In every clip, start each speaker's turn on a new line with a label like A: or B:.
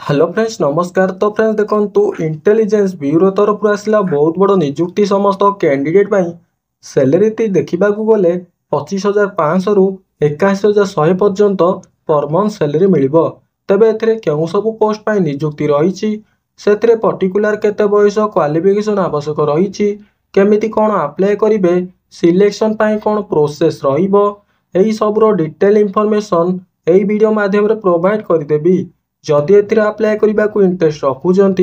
A: Hello friends नमस्कार। तो friends देखो इंटेलिजेंस ब्यूरो तरफ आसला बहुत बड़ निजुक्ति समस्त कैंडिडेट सैलरी देखा गले 25,500 रु 81,100 पर्यंत पर मंथ सैलरी मिल तेबे क्यों सब पोस्ट पर निजुक्ति रही से पर्टिकुलर केते बयस क्वालिफिकेशन आवश्यक रही केमिति कौन अप्लाई करेंगे सिलेक्शन कौन प्रोसेस रही सबुर डिटेल इनफॉरमेशन यही वीडियो माध्यम प्रोवाइड करदेवी। जदि एथिरे अप्लाई करने को इंटरेस्ट रखुंट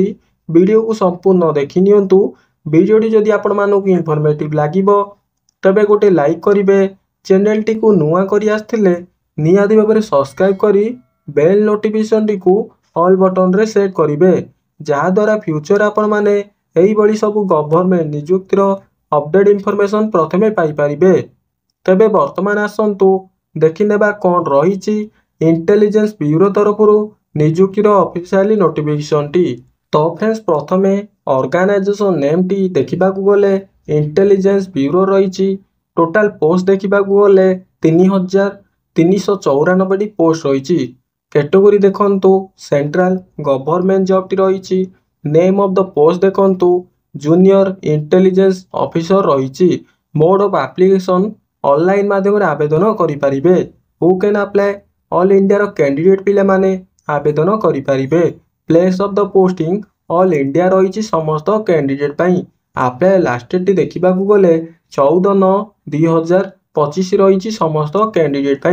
A: वीडियो को संपूर्ण देखि नियंतु। वीडियोटी जदि आपण मानक इनफॉर्मेटिव लागिबो तबे गोटे लाइक करिवे, चैनल टी को नुआ करी आस्थिले निहाती भाबरे सब्सक्राइब करी बेल नोटिफिकेशन टी को ऑल बटन रे सेट करिवे, जहा द्वारा फ्यूचर आपण माने एही बळी सब गवर्नमेंट नियुक्तिर अपडेट इनफॉरमेशन प्रथमे पाई परिबे। तबे वर्तमान आसंतु देखिनेबा कौन रही इंटेलिजेंस ब्यूरो तरफरु निजुक्तिर ऑफिशियली नोटिफिकेशन टी। तो फ्रेंड्स प्रथमे ऑर्गेनाइजेशन नेम टी देखा गले इंटेलिजेंस ब्यूरो रही। टोटाल पोस्ट देखा गले 3,394 टी पोस्ट रही। कैटेगरी देखंतु सेंट्रल गवर्नमेंट जॉब टी रही। नेम ऑफ द पोस्ट देखंतु जूनियर इंटेलिजेंस ऑफिसर रही। मोड ऑफ एप्लीकेशन ऑनलाइन माध्यम आवेदन करें। Who can apply all India रो कैंडिडेट पिले माने आवेदन करें। Place of the posting all India रही समस्त कैंडिडेट अप्लाई लास्ट डेट देखा गले 14/9/2025 रही समस्त कैंडिडेट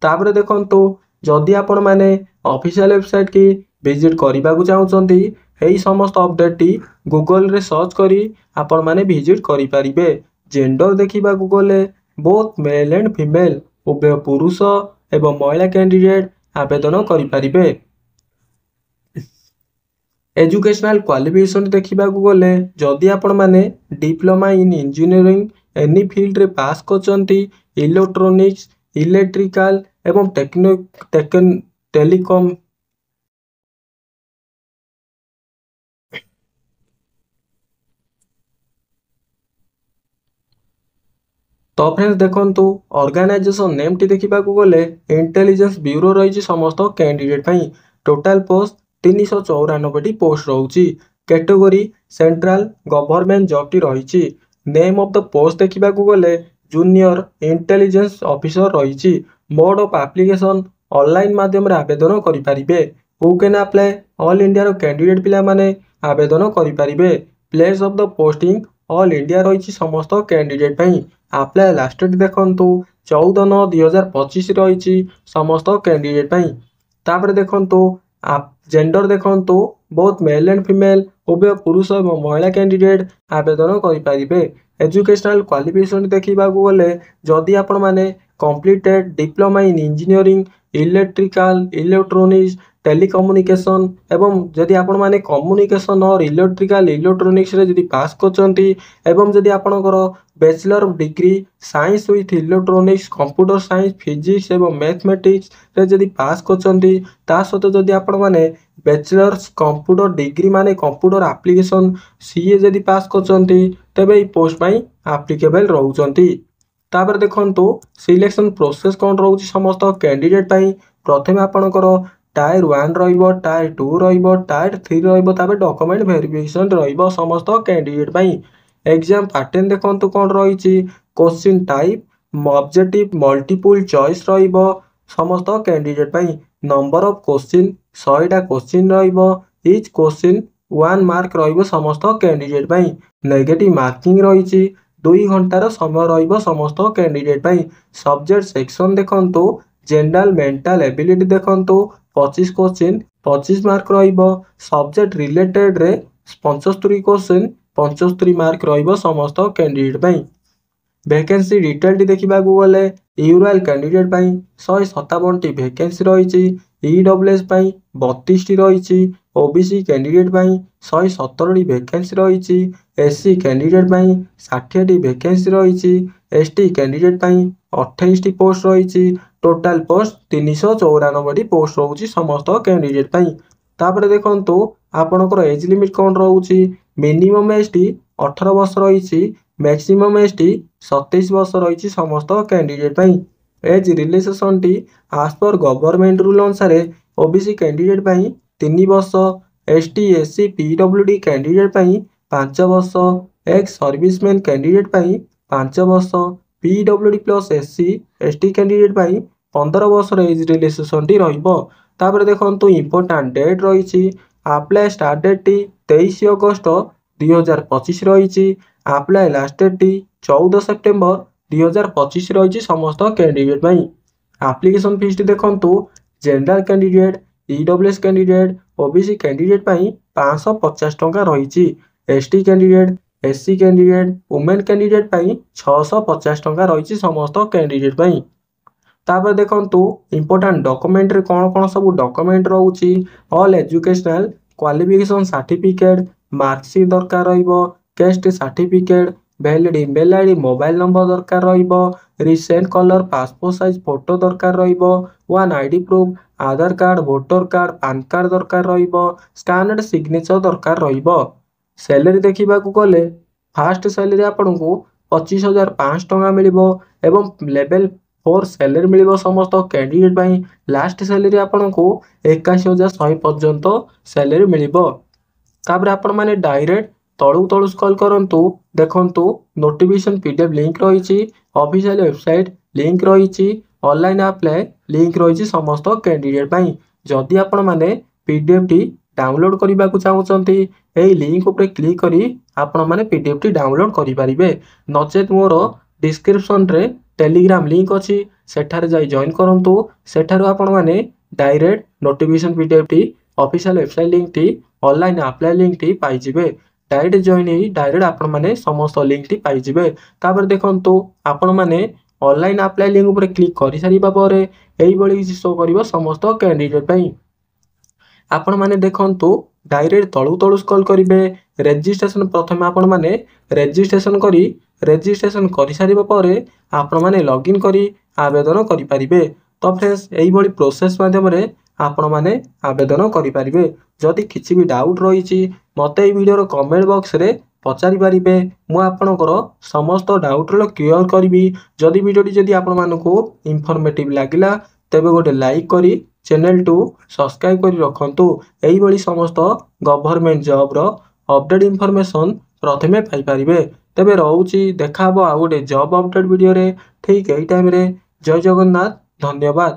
A: तापर देखंतु जदि आपण माने ऑफिशियल वेबसाइट की विजिट करने को चाहते यही समस्त अपडेट टी गूगल रे सर्च करी आपण माने विजिट करें। जेंडर देखा गले बोथ मेल एंड फीमेल उभय पुरुष एवं महिला कैंडिडेट आवेदन करें। एजुकेशनल क्वालिफिकेशन देखा गले जदि आपण माने diploma in engineering any field रे पास करचंती इलेक्ट्रॉनिक्स इलेक्ट्रिकल एवं टेलीकॉम तो फ्रेंड्स देखंतु ऑर्गेनाइजेशन नेम टी देखा गले इंटेलिजेंस ब्यूरो रही समस्त कैंडिडेट टोटाल पोस्ट 394 टी पोस्ट रही। कैटेगरी सेंट्रल गवर्नमेंट जॉब टी रही। नेम ऑफ द पोस्ट देखा गले जूनियर इंटेलिजेंस ऑफिसर रही। मोड ऑफ एप्लीकेशन ऑनलाइन माध्यम आवेदन करें। Who can apply all India रो कैंडिडेट पिला माने आवेदन करें। Place of the posting all India रही समस्त कैंडिडेट अप्लाई लास्ट डेट देखंतु 14/9/2025 रही समस्त कैंडिडेट तापर देखंतु जेंडर देखंतु बोथ मेल एंड फीमेल उभय पुरुष और महिला कैंडिडेट आवेदन करें। एजुकेशनल क्वालिफिकेशन देखा गले जदि आपण माने completed diploma in engineering electrical electronics telecommunication एवं जदि आपण माने कम्युनिकेशन और इलेक्ट्रिकल इलेक्ट्रॉनिक्स रे जदि पास करचंती एवं जदि आपणकर bachelor degree science with electronics computer science physics एवं मैथमेटिक्स रे जदि पास करचंती ता सहित जदि आपण माने बैचलर्स कंप्यूटर डिग्री माने कंप्यूटर एप्लीकेशन सीए जदि पास करचंती तबे ई पोस्ट पई एप्लीकेबल रहउचंती। तापर देखंतु सिलेक्शन प्रोसेस कौन रही समस्त कैंडिडेट प्रथम आपणकर टायर 1 रहिबो टायर 2 रहिबो टायर 3 रहिबो तापर डॉक्यूमेंट वेरिफिकेशन रहिबो समस्त कैंडिडेट एग्जाम पैटर्न देखंतु कौन रही question type objective multiple choice रहिबो समस्त कैंडिडेट नंबर ऑफ क्वेश्चन 100टा क्वेश्चन रहिबो इच क्वेश्चन 1 मार्क रहिबो समस्त कैंडिडेट नेगेटिव मार्किंग रही 2 घंटार समय रहिबो समस्त कैंडिडेट सब्जेक्ट सेक्शन देखंतु जनरल मेंटल एबिलिटी देखंतु 25 क्वेश्चन 25 मार्क रहिबो सब्जेक्ट रिलेटेड रे 75 क्वेश्चन 75 मार्क रहिबो समस्त कैंडिडेट वैकेंसी डिटेल टी देखा गले यूरल कैंडिडेट 157 टी वैकेंसी रही। ईडब्ल्यूएस 32 टी रही। ओबीसी कैंडिडेट 117 टी वैकेंसी रही। एससी कैंडिडेट 60 टी वैकेंसी रही। एसटी कैंडिडेट 28 टी पोस्ट रही। टोटाल पोस्ट 394 टी पोस्ट रही समस्त कैंडिडेट तापर देखंतु आपणकर एज लिमिट कौन रही मिनिमम एज टी 18 वर्ष रही मैक्सिमम एज टी 27 वर्ष रही समस्त कैंडिडेट एज रिलैक्सेशन टी आज पर गवर्नमेंट रूल अनुसार ओबीसी कैंडिडेट 3 ବର୍ଷ, ST SC PWD କ୍ୟାଣ୍ଡିଡେଟ୍ ପାଇଁ 5 ବର୍ଷ, ଏକ୍ସ ସର୍ଭିସମ୍ୟାନ୍ କ୍ୟାଣ୍ଡିଡେଟ୍ ପାଇଁ 5 ବର୍ଷ, PWD plus SC ST candidate ପାଇଁ 15 ବର୍ଷର ଏଜ୍ ରିଲାକ୍ସେସନଟି ରହିବ। ତାପରେ ଦେଖନ୍ତୁ ଇମ୍ପୋର୍ଟାଣ୍ଟ ଡେଟ୍ ରହିଛି। ଆପ୍ଲାଏ ଷ୍ଟାର୍ଟ ଡେଟ୍ଟି 23 ଅଗଷ୍ଟ 2025 ରହିଛି। ଆପ୍ଲାଏ ଲାଷ୍ଟ ଡେଟ୍ଟି 14 ସେପ୍ଟେମ୍ବର 2025 ରହିଛି ସମସ୍ତ କ୍ୟାଣ୍ଡିଡେଟ୍ ପାଇଁ। ଆପ୍ଲିକେସନ୍ ଫିସ୍ଟି ଦେଖନ୍ତୁ general candidate, EWS candidate, OBC candidate ପାଇଁ 550 ଟଙ୍କା ରହିଛି। ST candidate, SC candidate, women candidate ପାଇଁ 650 ଟଙ୍କା ରହିଛି ସମସ୍ତ କ୍ୟାଣ୍ଡିଡେଟ୍ ପାଇଁ। ତାପରେ ଦେଖନ୍ତୁ ଇମ୍ପୋର୍ଟାଣ୍ଟ ଡକୁମେଣ୍ଟରେ କ'ଣ ସବୁ ଡକୁମେଣ୍ଟ ରହୁଛି। All educational qualification certificate, marksheet ଦରକାର ରହିବ, caste certificate, valid email ID mobile number ଦରକାର ରହିବ, recent colour passport size photo ଦରକାର ରହିବ, one ID proof, Aadhaar card, voter card, PAN card ଦରକାର ରହିବ, ସ୍କାନେଡ୍ ସିଗ୍ନେଚର ଦରକାର ରହିବ। ସାଲେରୀ ଦେଖିବାକୁ ଗଲେ ଫାଷ୍ଟ ସାଲେରୀ ଆପଣଙ୍କୁ 25,500 ଟଙ୍କା ମିଳିବ ଏବଂ ଲେଭେଲ୍ 4 ସାଲେରୀ ମିଳିବ ସମସ୍ତ କ୍ୟାଣ୍ଡିଡେଟ୍ ପାଇଁ। ଲାଷ୍ଟ ସାଲେରୀ ଆପଣଙ୍କୁ 81,100 ପର୍ଯ୍ୟନ୍ତ ସାଲେରୀ ମିଳିବ। ତାପରେ ଆପଣମାନେ ଡାଇରେକ୍ଟ ତଳୁ ସ୍କ୍ରଲ୍ କରନ୍ତୁ, ଦେଖନ୍ତୁ ନୋଟିଫିକେସନ୍ PDF ଲିଙ୍କ୍ ରହିଛି, ଅଫିସିଆଲ ୱେବସାଇଟ୍ ଲିଙ୍କ୍ ରହିଛି, ଅନଲାଇନ୍ ଆପ୍ଲାଏ ଲିଙ୍କ୍ ରହିଛି ସମସ୍ତ କ୍ୟାଣ୍ଡିଡେଟ୍ ପାଇଁ। ଯଦି ଆପଣମାନେ PDFଟି ଡାଉନଲୋଡ୍ କରିବାକୁ ଚାହୁଁଛନ୍ତି ଏହି ଲିଙ୍କ୍ ଉପରେ କ୍ଲିକ୍ କରି ଆପଣମାନେ PDFଟି ଡାଉନଲୋଡ୍ କରିପାରିବେ। ନଚେତ୍ ମୋର ଡିସ୍କ୍ରିପ୍ସନରେ ଟେଲିଗ୍ରାମ ଲିଙ୍କ୍ ଅଛି, ସେଠାରେ ଯାଇ ଜଏନ୍ କରନ୍ତୁ। ସେଠାରୁ ଆପଣମାନେ ଡାଇରେକ୍ଟ ନୋଟିଫିକେସନ୍ PDFଟି, ଅଫିସିଆଲ ୱେବସାଇଟ୍ ଲିଙ୍କ୍ଟି, ଅନଲାଇନ୍ ଆପ୍ଲାଏ ଲିଙ୍କ୍ଟି ପାଇଯିବେ। ଡାଇରେକ୍ଟ ଜଏନ୍ ହେଇ ଡାଇରେକ୍ଟ ଆପଣମାନେ ସମସ୍ତ ଲିଙ୍କ୍ଟି ପାଇଯିବେ। ତାପରେ ଦେଖନ୍ତୁ ଆପଣମାନେ ଅନଲାଇନ୍ ଆପ୍ଲାଏ ଲିଙ୍କ୍ ଉପରେ କ୍ଲିକ୍ କରିସାରିବା ପରେ ଏଇଭଳି କିଛି ଶୋ କରିବ ସମସ୍ତ କ୍ୟାଣ୍ଡିଡେଟ୍ ପାଇଁ। ଆପଣମାନେ ଦେଖନ୍ତୁ ଡାଇରେକ୍ଟ ତଳୁ ସ୍କ୍ରଲ୍ କରିବେ। ରେଜିଷ୍ଟ୍ରେସନ୍ ପ୍ରଥମେ ଆପଣମାନେ ରେଜିଷ୍ଟ୍ରେସନ୍ କରିସାରିବା ପରେ ଆପଣମାନେ ଲଗ୍ଇନ୍ କରି ଆବେଦନ କରିପାରିବେ। ତ ଫ୍ରେଣ୍ଡସ୍ ଏଇଭଳି ପ୍ରୋସେସ୍ ମାଧ୍ୟମରେ ଆପଣମାନେ ଆବେଦନ କରିପାରିବେ। ଯଦି କିଛି ବି ଡାଉଟ୍ ରହିଛି ମୋତେ ଏଇ ଭିଡ଼ିଓର କମେଣ୍ଟ ବକ୍ସରେ ପଚାରି ପାରିବେ। ମୁଁ ଆପଣଙ୍କର ସମସ୍ତ ଡାଉଟ୍ର କ୍ଲିୟର କରିବି। ଯଦି ଭିଡ଼ିଓଟି ଆପଣମାନଙ୍କୁ ଇନଫର୍ମେଟିଭ୍ ଲାଗିଲା ତେବେ ଗୋଟେ ଲାଇକ୍ କରି ଚ୍ୟାନେଲକୁ ସବସ୍କ୍ରାଇବ୍ କରି ରଖନ୍ତୁ। ଏଇଭଳି ସମସ୍ତ ଗଭର୍ଣ୍ଣମେଣ୍ଟ ଜବ୍ର ଅପଡେଟ୍ ଇନଫର୍ମେସନ୍ ପ୍ରଥମେ ପାଇପାରିବେ। ତେବେ ରହୁଛି, ଦେଖା ହେବ ଆଉ ଗୋଟେ ଜବ୍ ଅପଡେଟ୍ ଭିଡ଼ିଓରେ ଠିକ୍ ଏଇ ଟାଇମ୍ରେ। ଜୟ ଜଗନ୍ନାଥ, ଧନ୍ୟବାଦ।